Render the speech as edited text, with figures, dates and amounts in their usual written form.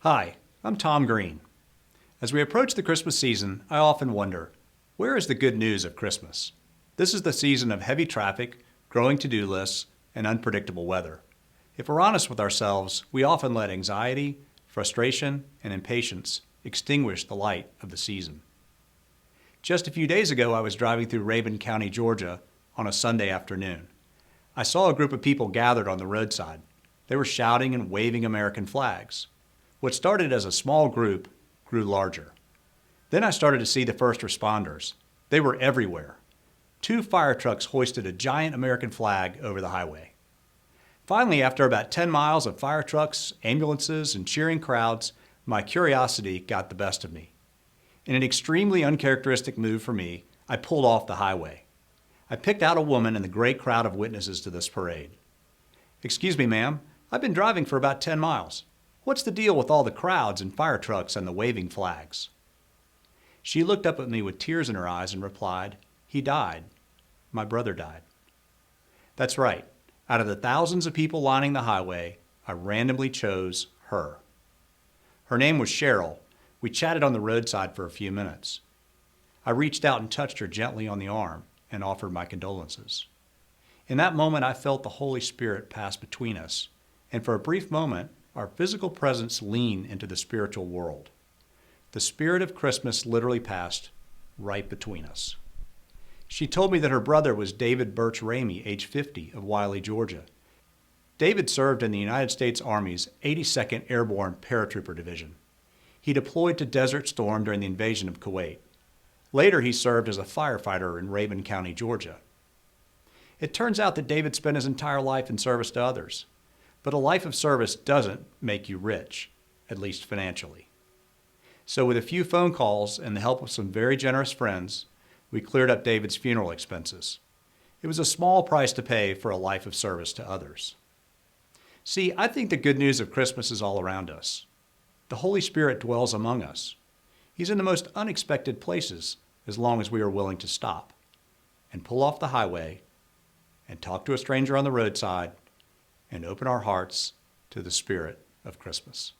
Hi, I'm Tom Green. As we approach the Christmas season, I often wonder, where is the good news of Christmas? This is the season of heavy traffic, growing to-do lists, and unpredictable weather. If we're honest with ourselves, we often let anxiety, frustration, and impatience extinguish the light of the season. Just a few days ago, I was driving through Rabun County, Georgia, on a Sunday afternoon. I saw a group of people gathered on the roadside. They were shouting and waving American flags. What started as a small group grew larger. Then I started to see the first responders. They were everywhere. 2 fire trucks hoisted a giant American flag over the highway. Finally, after about 10 miles of fire trucks, ambulances, and cheering crowds, my curiosity got the best of me. In an extremely uncharacteristic move for me, I pulled off the highway. I picked out a woman in the great crowd of witnesses to this parade. "Excuse me, ma'am, I've been driving for about 10 miles. What's the deal with all the crowds and fire trucks and the waving flags?" She looked up at me with tears in her eyes and replied, "He died. My brother died." That's right. Out of the thousands of people lining the highway, I randomly chose her. Her name was Cheryl. We chatted on the roadside for a few minutes. I reached out and touched her gently on the arm and offered my condolences. In that moment, I felt the Holy Spirit pass between us, and for a brief moment, our physical presence leaned into the spiritual world. The spirit of Christmas literally passed right between us. She told me that her brother was David Birch Ramey, age 50, of Wiley, Georgia. David served in the United States Army's 82nd Airborne Paratrooper Division. He deployed to Desert Storm during the invasion of Kuwait. Later, he served as a firefighter in Rabun County, Georgia. It turns out that David spent his entire life in service to others. But a life of service doesn't make you rich, at least financially. So with a few phone calls and the help of some very generous friends, we cleared up David's funeral expenses. It was a small price to pay for a life of service to others. See, I think the good news of Christmas is all around us. The Holy Spirit dwells among us. He's in the most unexpected places as long as we are willing to stop and pull off the highway and talk to a stranger on the roadside and open our hearts to the spirit of Christmas.